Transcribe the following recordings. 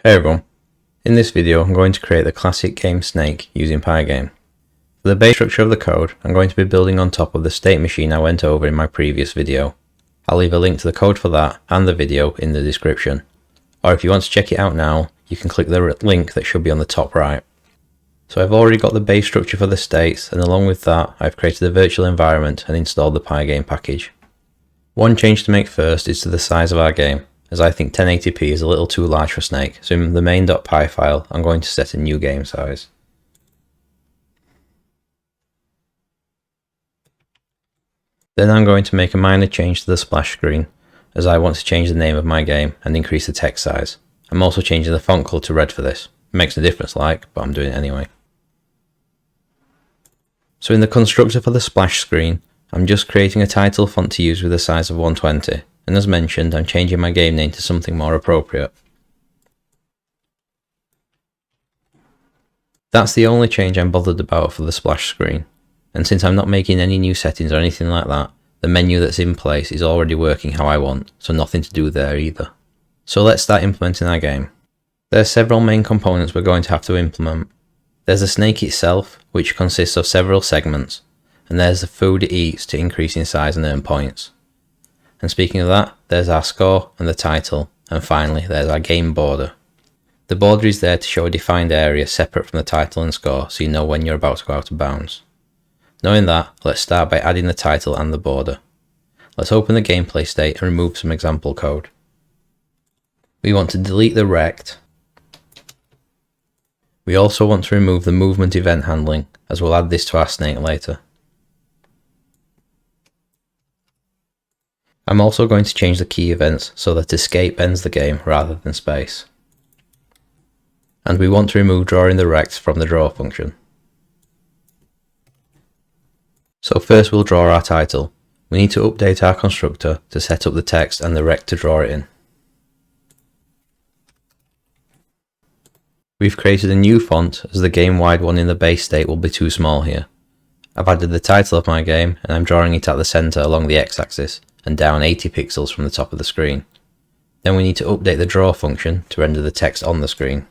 Hey everyone, in this video I'm going to create the classic game snake using PyGame. For the base structure of the code, I'm going to be building on top of the state machine I went over in my previous video. I'll leave a link to the code for that and the video in the description. Or if you want to check it out now, you can click the link that should be on the top right. So I've already got the base structure for the states, and along with that I've created a virtual environment and installed the PyGame package. One change to make first is to the size of our game, as I think 1080p is a little too large for Snake, so in the main.py file I'm going to set a new game size. Then I'm going to make a minor change to the splash screen, as I want to change the name of my game and increase the text size. I'm also changing the font color to red for this. It makes a difference but I'm doing it anyway. So in the constructor for the splash screen, I'm just creating a title font to use with a size of 120, and as mentioned, I'm changing my game name to something more appropriate. That's the only change I'm bothered about for the splash screen, and since I'm not making any new settings or anything like that, the menu that's in place is already working how I want, so nothing to do there either. So let's start implementing our game. There are several main components we're going to have to implement. There's the snake itself, which consists of several segments, and there's the food it eats to increase in size and earn points. And speaking of that, there's our score and the title, and finally there's our game border. The border is there to show a defined area separate from the title and score, so you know when you're about to go out of bounds. Knowing that, let's start by adding the title and the border. Let's open the gameplay state and remove some example code. We want to delete the rect. We also want to remove the movement event handling, as we'll add this to our snake later. I'm also going to change the key events so that escape ends the game rather than space. And we want to remove drawing the rect from the draw function. So first we'll draw our title. We need to update our constructor to set up the text and the rect to draw it in. We've created a new font, as the game-wide one in the base state will be too small here. I've added the title of my game and I'm drawing it at the center along the x-axis and down 80 pixels from the top of the screen. Then we need to update the draw function to render the text on the screen.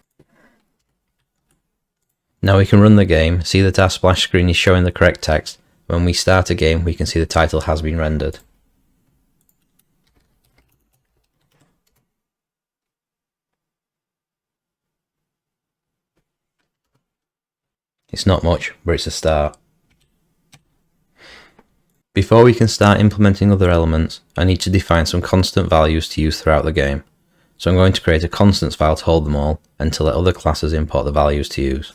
Now we can run the game, see that our splash screen is showing the correct text. When we start a game we can see the title has been rendered. It's not much, but it's a start. Before we can start implementing other elements, I need to define some constant values to use throughout the game. So I'm going to create a constants file to hold them all, and to let other classes import the values to use.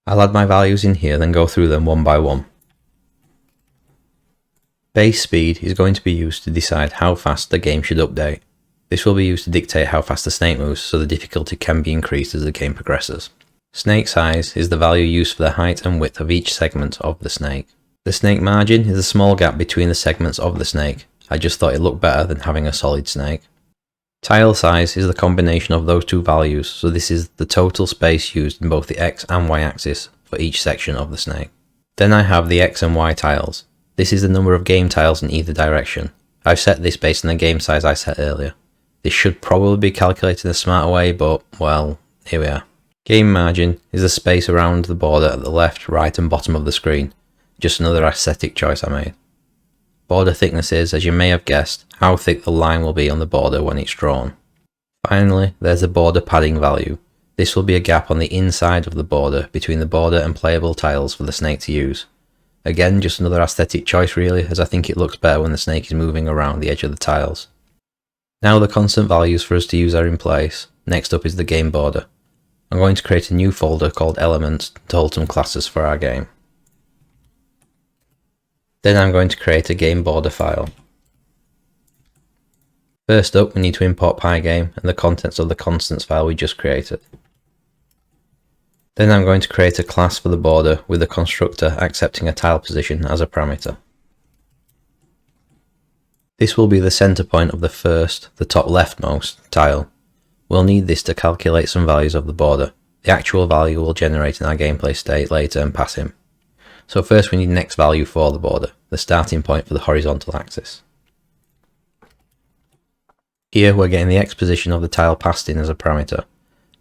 I'll add my values in here, then go through them one by one. Base speed is going to be used to decide how fast the game should update. This will be used to dictate how fast the snake moves, so the difficulty can be increased as the game progresses. Snake size is the value used for the height and width of each segment of the snake. The snake margin is a small gap between the segments of the snake. I just thought it looked better than having a solid snake. Tile size is the combination of those two values, so this is the total space used in both the x and y axis for each section of the snake. Then I have the x and y tiles. This is the number of game tiles in either direction. I've set this based on the game size I set earlier. This should probably be calculated in a smarter way, but well, here we are. Game margin is the space around the border at the left, right and bottom of the screen. Just another aesthetic choice I made. Border thickness is, as you may have guessed, how thick the line will be on the border when it's drawn. Finally, there's the border padding value. This will be a gap on the inside of the border between the border and playable tiles for the snake to use. Again, just another aesthetic choice really, as I think it looks better when the snake is moving around the edge of the tiles. Now the constant values for us to use are in place. Next up is the game border. I'm going to create a new folder called elements to hold some classes for our game. Then I'm going to create a game border file. First up we need to import PyGame and the contents of the constants file we just created. Then I'm going to create a class for the border with the constructor accepting a tile position as a parameter. This will be the center point of the top leftmost tile. We'll need this to calculate some values of the border. The actual value we'll generate in our gameplay state later and pass in. So first we need an x value for the border, the starting point for the horizontal axis. Here we're getting the X position of the tile passed in as a parameter,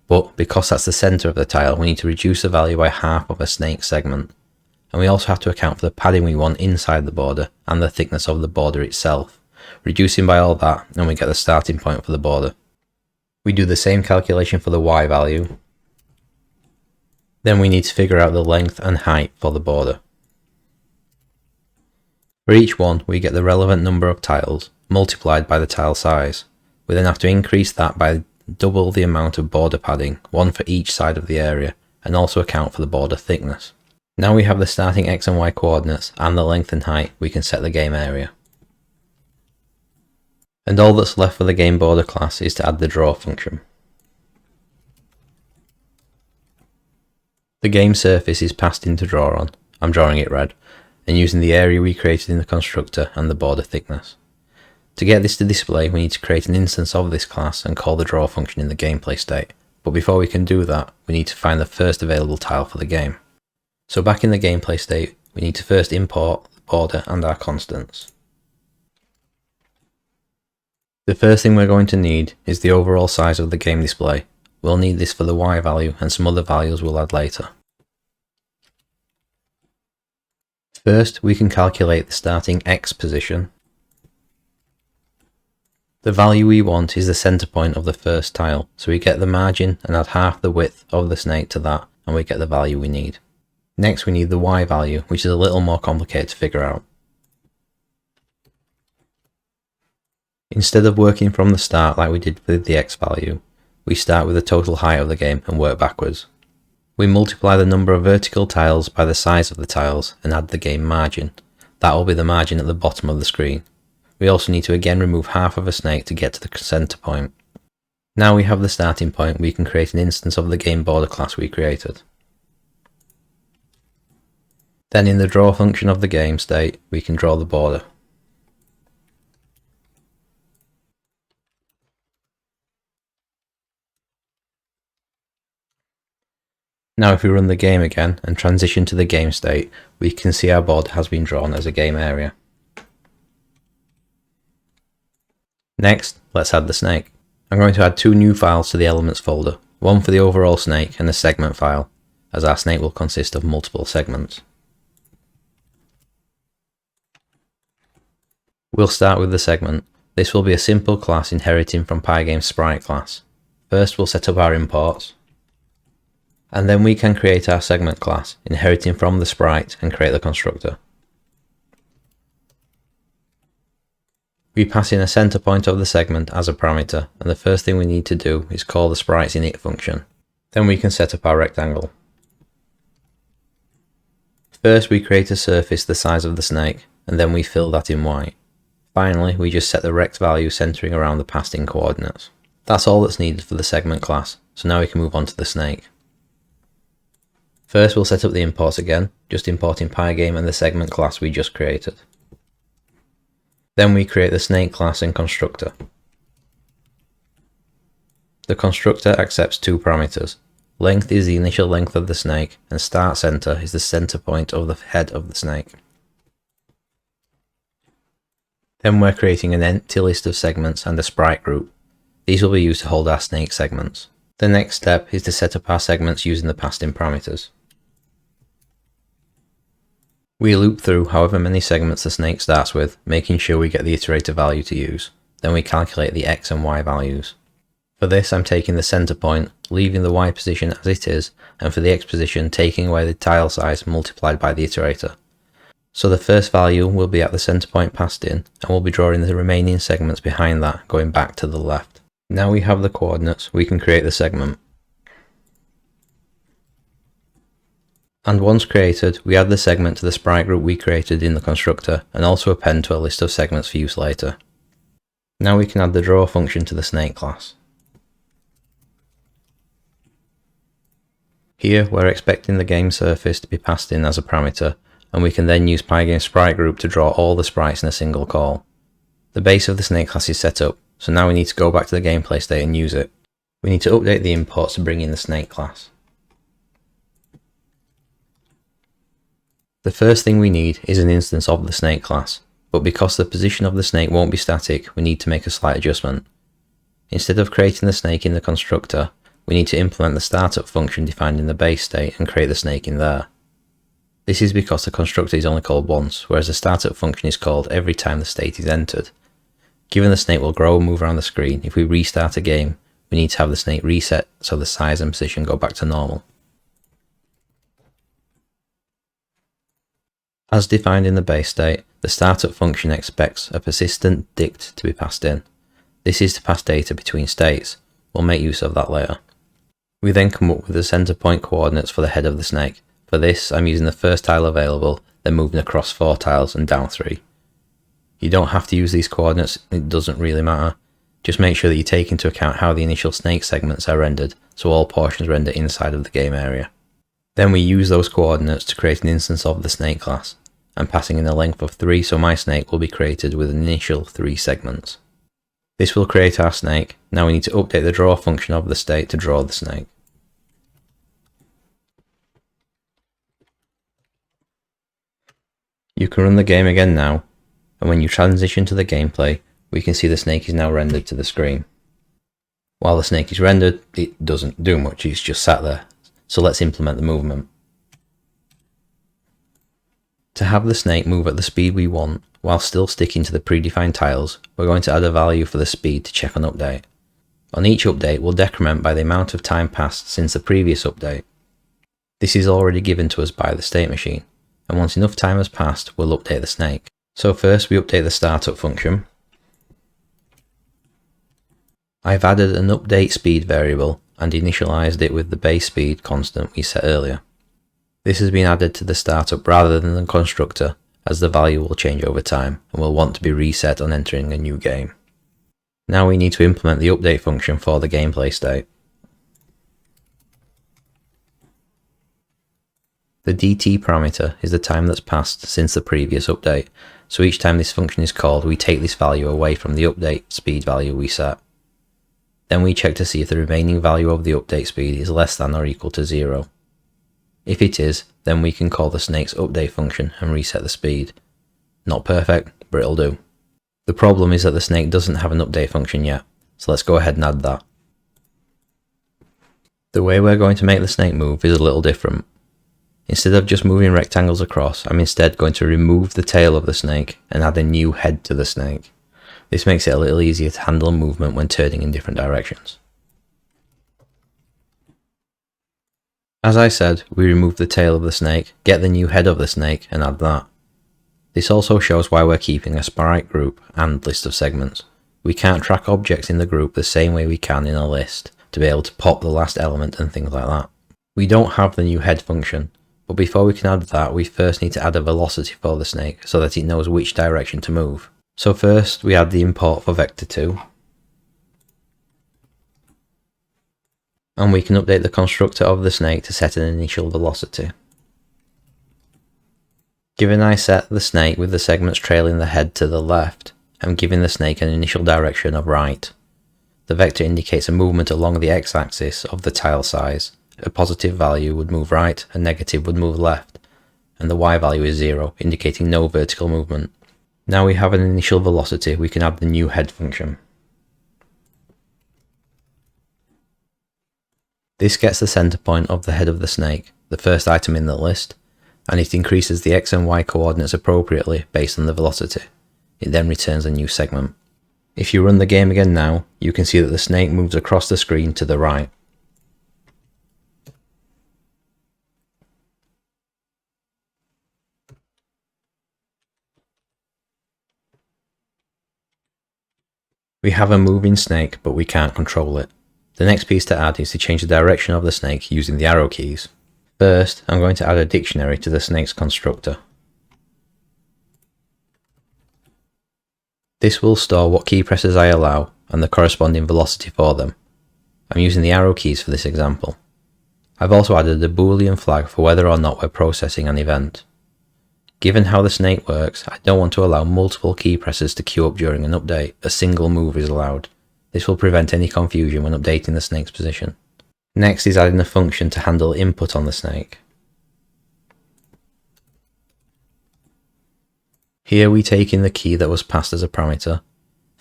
but because that's the center of the tile, we need to reduce the value by half of a snake segment. And we also have to account for the padding we want inside the border and the thickness of the border itself, reducing by all that, and we get the starting point for the border. We do the same calculation for the Y value. Then we need to figure out the length and height for the border. For each one, we get the relevant number of tiles multiplied by the tile size. We then have to increase that by double the amount of border padding, one for each side of the area, and also account for the border thickness. Now we have the starting X and Y coordinates and the length and height, we can set the game area. And all that's left for the game border class is to add the draw function. The game surface is passed in to draw on, I'm drawing it red, and using the area we created in the constructor and the border thickness. To get this to display, we need to create an instance of this class and call the draw function in the gameplay state, but before we can do that, we need to find the first available tile for the game. So back in the gameplay state, we need to first import the border and our constants. The first thing we're going to need is the overall size of the game display. We'll need this for the Y value and some other values we'll add later. First, we can calculate the starting X position. The value we want is the center point of the first tile, so we get the margin and add half the width of the snake to that, and we get the value we need. Next we need the Y value, which is a little more complicated to figure out. Instead of working from the start like we did with the X value, we start with the total height of the game and work backwards. We multiply the number of vertical tiles by the size of the tiles and add the game margin. That will be the margin at the bottom of the screen. We also need to again remove half of a snake to get to the center point. Now we have the starting point, we can create an instance of the game border class we created. Then in the draw function of the game state, we can draw the border. Now if we run the game again and transition to the game state, we can see our border has been drawn as a game area. Next, let's add the snake. I'm going to add two new files to the elements folder, one for the overall snake and a segment file, as our snake will consist of multiple segments. We'll start with the segment. This will be a simple class inheriting from PyGame's sprite class. First we'll set up our imports, and then we can create our segment class, inheriting from the sprite, and create the constructor. We pass in a center point of the segment as a parameter, and the first thing we need to do is call the sprites init function. Then we can set up our rectangle. First we create a surface the size of the snake, and then we fill that in white. Finally, we just set the rect value centering around the passed in coordinates. That's all that's needed for the segment class, so now we can move on to the snake. First we'll set up the imports again, just importing PyGame and the segment class we just created. Then we create the snake class and constructor. The constructor accepts two parameters. Length is the initial length of the snake, and start center is the center point of the head of the snake. Then we're creating an empty list of segments and a sprite group. These will be used to hold our snake segments. The next step is to set up our segments using the passed in parameters. We loop through however many segments the snake starts with, making sure we get the iterator value to use. Then we calculate the X and Y values. For this I'm taking the center point, leaving the Y position as it is, and for the X position taking away the tile size multiplied by the iterator. So the first value will be at the center point passed in, and we'll be drawing the remaining segments behind that going back to the left. Now we have the coordinates, we can create the segment. And once created, we add the segment to the sprite group we created in the constructor and also append to a list of segments for use later. Now we can add the draw function to the snake class. Here we're expecting the game surface to be passed in as a parameter, and we can then use PyGame sprite group to draw all the sprites in a single call. The base of the snake class is set up, so now we need to go back to the gameplay state and use it. We need to update the imports to bring in the snake class. The first thing we need is an instance of the snake class, but because the position of the snake won't be static, we need to make a slight adjustment. Instead of creating the snake in the constructor, we need to implement the startup function defined in the base state and create the snake in there. This is because the constructor is only called once, whereas the startup function is called every time the state is entered. Given the snake will grow and move around the screen, if we restart a game, we need to have the snake reset so the size and position go back to normal. As defined in the base state, the startup function expects a persistent dict to be passed in. This is to pass data between states. We'll make use of that later. We then come up with the center point coordinates for the head of the snake. For this, I'm using the first tile available, then moving across 4 tiles and down 3. You don't have to use these coordinates, it doesn't really matter. Just make sure that you take into account how the initial snake segments are rendered, so all portions render inside of the game area. Then we use those coordinates to create an instance of the snake class. I'm passing in a length of 3, so my snake will be created with an initial 3 segments. This will create our snake. Now we need to update the draw function of the state to draw the snake. You can run the game again now, and when you transition to the gameplay, we can see the snake is now rendered to the screen. While the snake is rendered, it doesn't do much, it's just sat there. So let's implement the movement. To have the snake move at the speed we want, while still sticking to the predefined tiles, we're going to add a value for the speed to check on update. On each update, we'll decrement by the amount of time passed since the previous update. This is already given to us by the state machine, and once enough time has passed, we'll update the snake. So first we update the startup function. I've added an update speed variable and initialized it with the base speed constant we set earlier. This has been added to the startup rather than the constructor, as the value will change over time and will want to be reset on entering a new game. Now we need to implement the update function for the gameplay state. The DT parameter is the time that's passed since the previous update, so each time this function is called we take this value away from the update speed value we set. Then we check to see if the remaining value of the update speed is less than or equal to 0. If it is, then we can call the snake's update function and reset the speed. Not perfect, but it'll do. The problem is that the snake doesn't have an update function yet, so let's go ahead and add that. The way we're going to make the snake move is a little different. Instead of just moving rectangles across, I'm instead going to remove the tail of the snake and add a new head to the snake. This makes it a little easier to handle movement when turning in different directions. As I said, we remove the tail of the snake, get the new head of the snake, and add that. This also shows why we're keeping a sprite group and list of segments. We can't track objects in the group the same way we can in a list, to be able to pop the last element and things like that. We don't have the new head function, but before we can add that, we first need to add a velocity for the snake so that it knows which direction to move. So first we add the import for vector2, and we can update the constructor of the snake to set an initial velocity. Given I set the snake with the segments trailing the head to the left, I'm giving the snake an initial direction of right. The vector indicates a movement along the x-axis of the tile size. A positive value would move right, a negative would move left, and the y value is 0, indicating no vertical movement. Now we have an initial velocity, we can add the new head function. This gets the center point of the head of the snake, the first item in the list, and it increases the x and y coordinates appropriately based on the velocity. It then returns a new segment. If you run the game again now, you can see that the snake moves across the screen to the right. We have a moving snake, but we can't control it. The next piece to add is to change the direction of the snake using the arrow keys. First, I'm going to add a dictionary to the snake's constructor. This will store what key presses I allow and the corresponding velocity for them. I'm using the arrow keys for this example. I've also added a boolean flag for whether or not we're processing an event. Given how the snake works, I don't want to allow multiple key presses to queue up during an update. A single move is allowed. This will prevent any confusion when updating the snake's position. Next is adding a function to handle input on the snake. Here we take in the key that was passed as a parameter,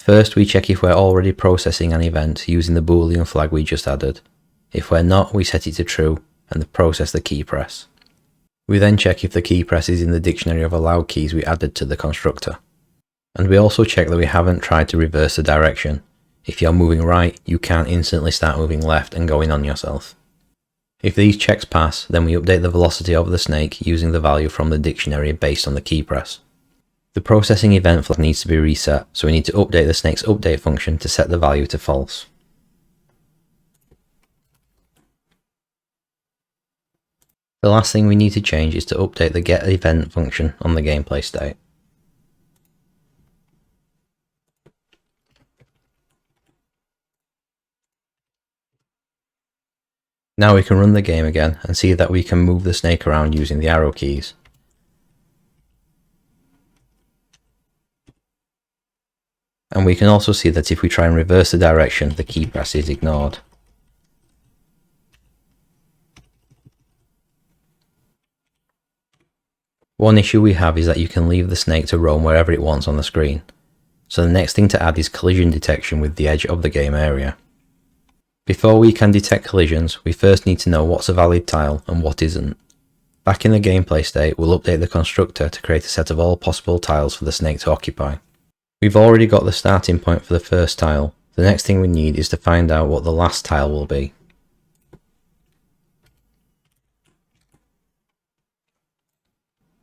First, we check if we're already processing an event using the boolean flag we just added. If we're not, we set it to true and process the key press. We then check if the key press is in the dictionary of allowed keys we added to the constructor. And we also check that we haven't tried to reverse the direction. If you're moving right, you can't instantly start moving left and go in on yourself. If these checks pass, then we update the velocity of the snake using the value from the dictionary based on the key press. The processing event flag needs to be reset, so we need to update the snake's update function to set the value to false. The last thing we need to change is to update the get event function on the gameplay state. Now we can run the game again and see that we can move the snake around using the arrow keys. And we can also see that if we try and reverse the direction, the key press is ignored. One issue we have is that you can leave the snake to roam wherever it wants on the screen. So the next thing to add is collision detection with the edge of the game area. Before we can detect collisions, we first need to know what's a valid tile and what isn't. Back in the gameplay state, we'll update the constructor to create a set of all possible tiles for the snake to occupy. We've already got the starting point for the first tile. The next thing we need is to find out what the last tile will be.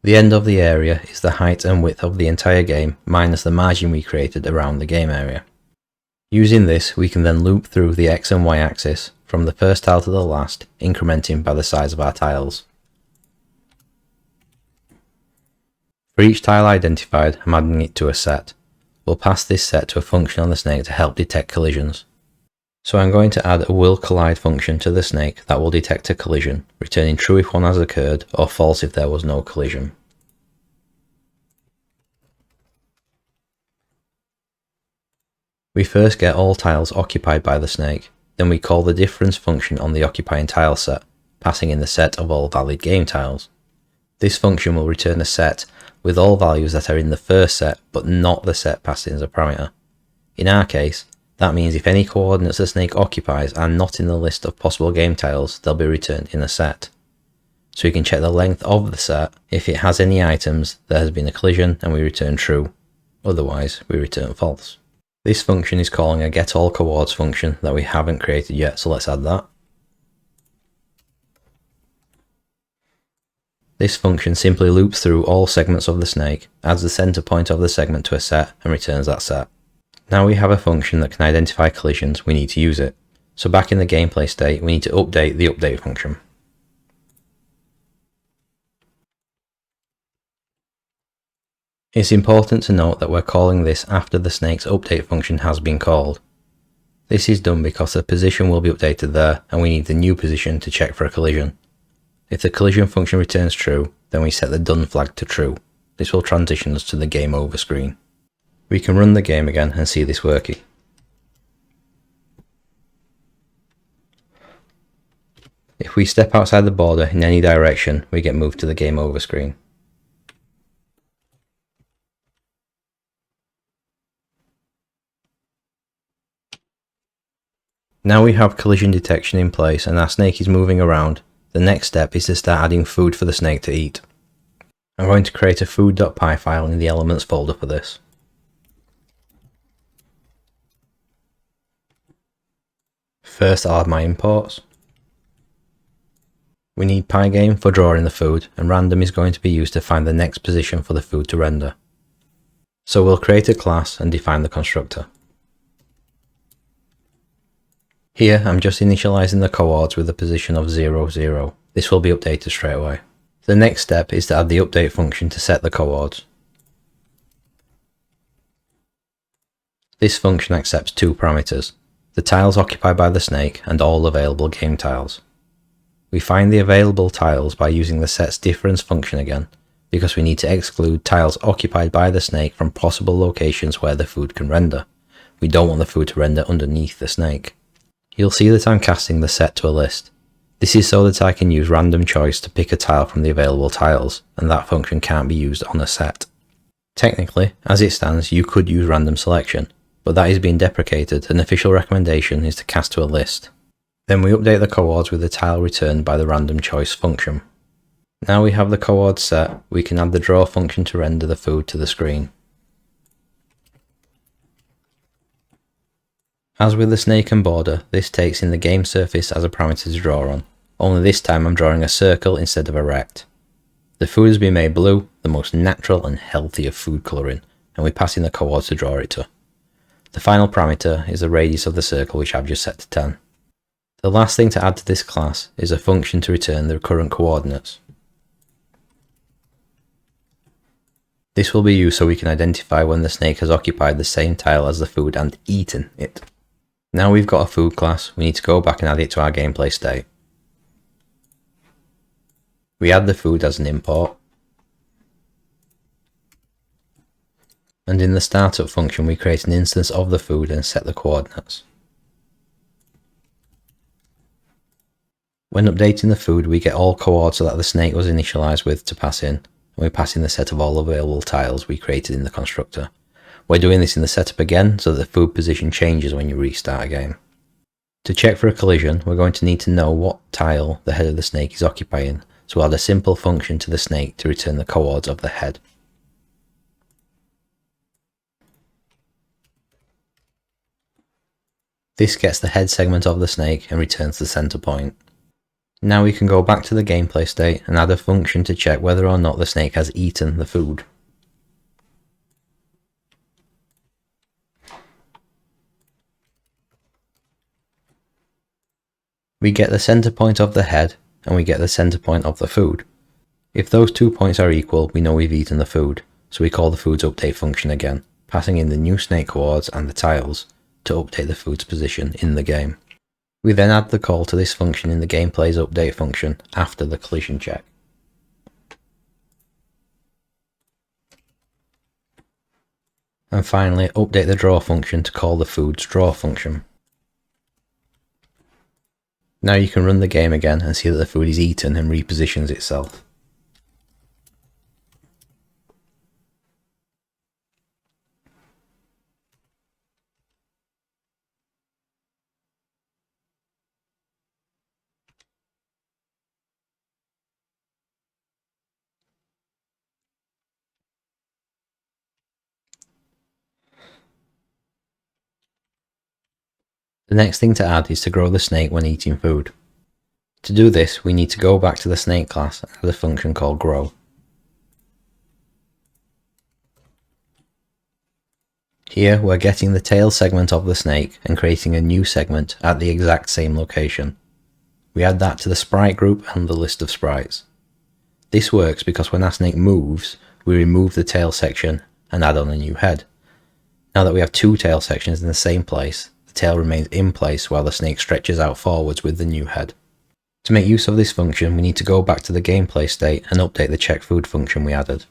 The end of the area is the height and width of the entire game minus the margin we created around the game area. Using this, we can then loop through the X and Y axis from the first tile to the last, incrementing by the size of our tiles. For each tile identified, I'm adding it to a set. We'll pass this set to a function on the snake to help detect collisions. So I'm going to add a will collide function to the snake that will detect a collision, returning true if one has occurred or false if there was no collision. We first get all tiles occupied by the snake, then we call the difference function on the occupying tile set, passing in the set of all valid game tiles. This function will return a set with all values that are in the first set but not the set passed in as a parameter. In our case, that means if any coordinates the snake occupies are not in the list of possible game tiles, they'll be returned in a set. So we can check the length of the set. If it has any items, there has been a collision and we return true. Otherwise, we return false. This function is calling a getAllCoords function that we haven't created yet, so let's add that. This function simply loops through all segments of the snake, adds the center point of the segment to a set, and returns that set. Now we have a function that can identify collisions, we need to use it. So back in the gameplay state, we need to update the update function. It's important to note that we're calling this after the snake's update function has been called. This is done because the position will be updated there and we need the new position to check for a collision. If the collision function returns true, then we set the done flag to true. This will transition us to the game over screen. We can run the game again and see this working. If we step outside the border in any direction, we get moved to the game over screen. Now we have collision detection in place and our snake is moving around. The next step is to start adding food for the snake to eat. I'm going to create a food.py file in the elements folder for this. First I'll add my imports. We need PyGame for drawing the food, and random is going to be used to find the next position for the food to render. So we'll create a class and define the constructor. Here I'm just initializing the chords with a position of 0, 0. This will be updated straight away. The next step is to add the update function to set the chords. This function accepts two parameters, the tiles occupied by the snake and all available game tiles. We find the available tiles by using the set's difference function again, because we need to exclude tiles occupied by the snake from possible locations where the food can render. We don't want the food to render underneath the snake. You'll see that I'm casting the set to a list. This is so that I can use random choice to pick a tile from the available tiles, and that function can't be used on a set. Technically, as it stands, you could use random selection, but that is being deprecated. An official recommendation is to cast to a list. Then we update the chords with the tile returned by the random choice function. Now we have the chords set, we can add the draw function to render the food to the screen. As with the snake and border, this takes in the game surface as a parameter to draw on, only this time I'm drawing a circle instead of a rect. The food has been made blue, the most natural and healthy of food colouring, and we pass in the chords to draw it to. The final parameter is the radius of the circle, which I've just set to 10. The last thing to add to this class is a function to return the current coordinates. This will be used so we can identify when the snake has occupied the same tile as the food and eaten it. Now we've got a food class, we need to go back and add it to our gameplay state. We add the food as an import. And in the startup function we create an instance of the food and set the coordinates. When updating the food we get all chords that the snake was initialized with to pass in, and we pass in the set of all available tiles we created in the constructor. We're doing this in the setup again so that the food position changes when you restart a game. To check for a collision we're going to need to know what tile the head of the snake is occupying, so we'll add a simple function to the snake to return the chords of the head. This gets the head segment of the snake and returns the center point. Now we can go back to the gameplay state and add a function to check whether or not the snake has eaten the food. We get the center point of the head and we get the center point of the food. If those 2 points are equal, we know we've eaten the food, so we call the food's update function again, passing in the new snake chords and the tiles to update the food's position in the game. We then add the call to this function in the gameplay's update function after the collision check. And finally, update the draw function to call the food's draw function. Now you can run the game again and see that the food is eaten and repositions itself. The next thing to add is to grow the snake when eating food. To do this, we need to go back to the snake class and add a function called grow. Here we're getting the tail segment of the snake and creating a new segment at the exact same location. We add that to the sprite group and the list of sprites. This works because when our snake moves, we remove the tail section and add on a new head. Now that we have two tail sections in the same place, the tail remains in place while the snake stretches out forwards with the new head. To make use of this function, we need to go back to the gameplay state and update the check food function we added.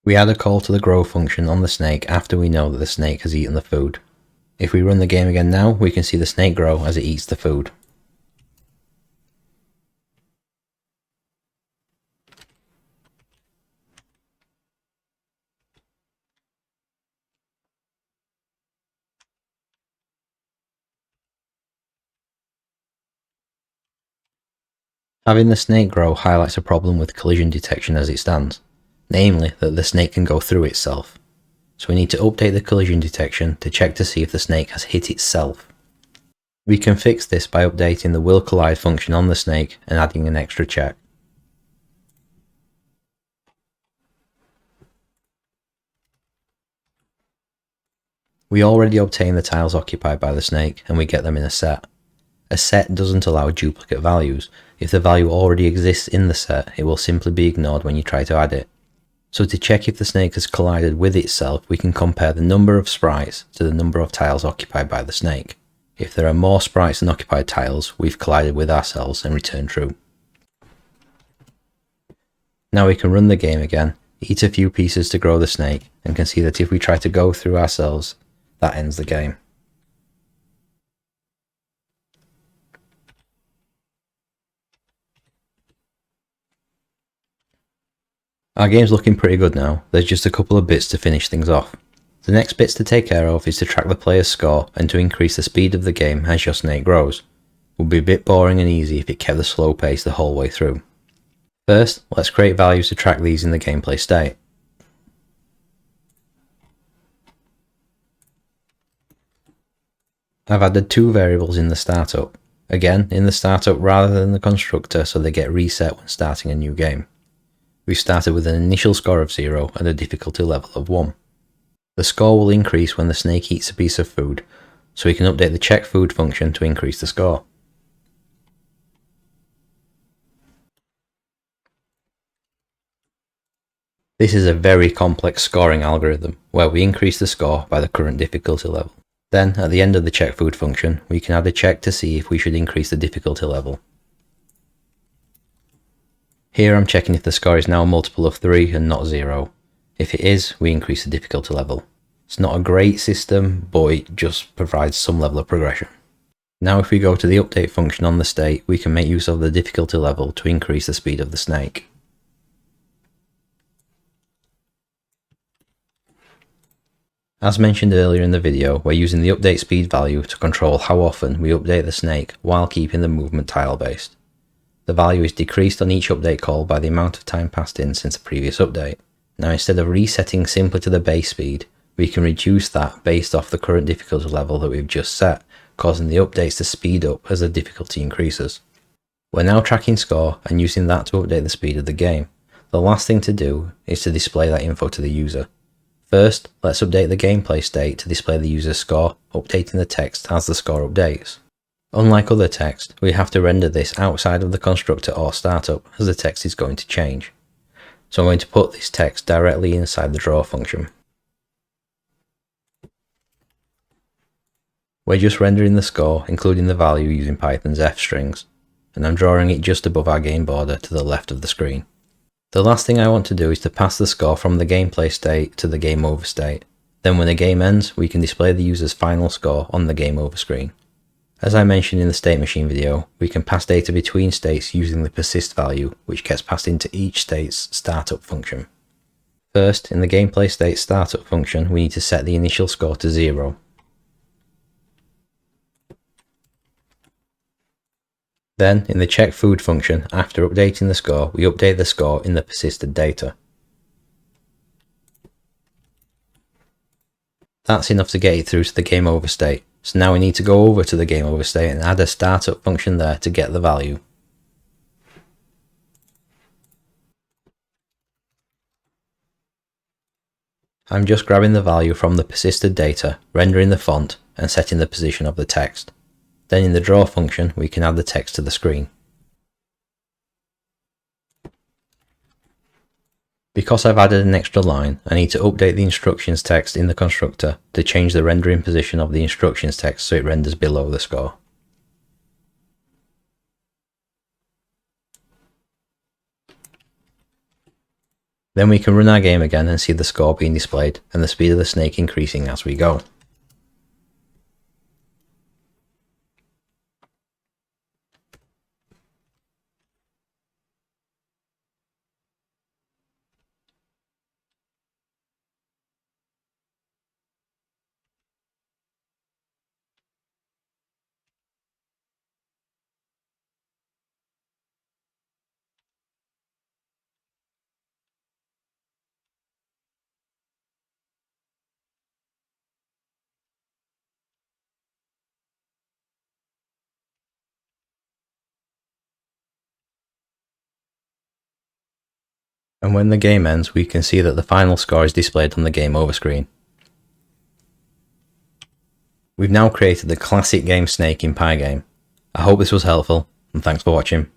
We add a call to the grow function on the snake after we know that the snake has eaten the food. If we run the game again now, we can see the snake grow as it eats the food. Having the snake grow highlights a problem with collision detection as it stands, namely that the snake can go through itself. So we need to update the collision detection to check to see if the snake has hit itself. We can fix this by updating the will collide function on the snake and adding an extra check. We already obtained the tiles occupied by the snake and we get them in a set. A set doesn't allow duplicate values. If the value already exists in the set, it will simply be ignored when you try to add it. So to check if the snake has collided with itself, we can compare the number of sprites to the number of tiles occupied by the snake. If there are more sprites than occupied tiles, we've collided with ourselves and return true. Now we can run the game again, eat a few pieces to grow the snake, and can see that if we try to go through ourselves, that ends the game. Our game's looking pretty good now, there's just a couple of bits to finish things off. The next bits to take care of is to track the player's score and to increase the speed of the game as your snake grows. It would be a bit boring and easy if it kept the slow pace the whole way through. First, let's create values to track these in the gameplay state. I've added two variables in the startup, again in the startup rather than the constructor so they get reset when starting a new game. We've started with an initial score of 0 and a difficulty level of 1. The score will increase when the snake eats a piece of food, so we can update the check food function to increase the score. This is a very complex scoring algorithm where we increase the score by the current difficulty level. Then, at the end of the check food function, we can add a check to see if we should increase the difficulty level. Here I'm checking if the score is now a multiple of 3 and not 0. If it is, we increase the difficulty level. It's not a great system, but it just provides some level of progression. Now if we go to the update function on the state, we can make use of the difficulty level to increase the speed of the snake. As mentioned earlier in the video, we're using the update speed value to control how often we update the snake while keeping the movement tile based. The value is decreased on each update call by the amount of time passed in since the previous update. Now instead of resetting simply to the base speed, we can reduce that based off the current difficulty level that we've just set, causing the updates to speed up as the difficulty increases. We're now tracking score and using that to update the speed of the game. The last thing to do is to display that info to the user. First, let's update the gameplay state to display the user's score, updating the text as the score updates. Unlike other text, we have to render this outside of the constructor or startup as the text is going to change. So I'm going to put this text directly inside the draw function. We're just rendering the score, including the value using Python's f strings, and I'm drawing it just above our game border to the left of the screen. The last thing I want to do is to pass the score from the gameplay state to the game over state. Then when the game ends, we can display the user's final score on the game over screen. As I mentioned in the state machine video, we can pass data between states using the persist value, which gets passed into each state's startup function. First, in the gameplay state startup function, we need to set the initial score to 0. Then, in the check food function, after updating the score, we update the score in the persisted data. That's enough to get it through to the game over state. So now we need to go over to the game over state and add a startup function there to get the value. I'm just grabbing the value from the persisted data, rendering the font, and setting the position of the text. Then in the draw function, we can add the text to the screen. Because I've added an extra line, I need to update the instructions text in the constructor to change the rendering position of the instructions text so it renders below the score. Then we can run our game again and see the score being displayed and the speed of the snake increasing as we go. And when the game ends, we can see that the final score is displayed on the game over screen. We've now created the classic game snake in PyGame. I hope this was helpful, and thanks for watching.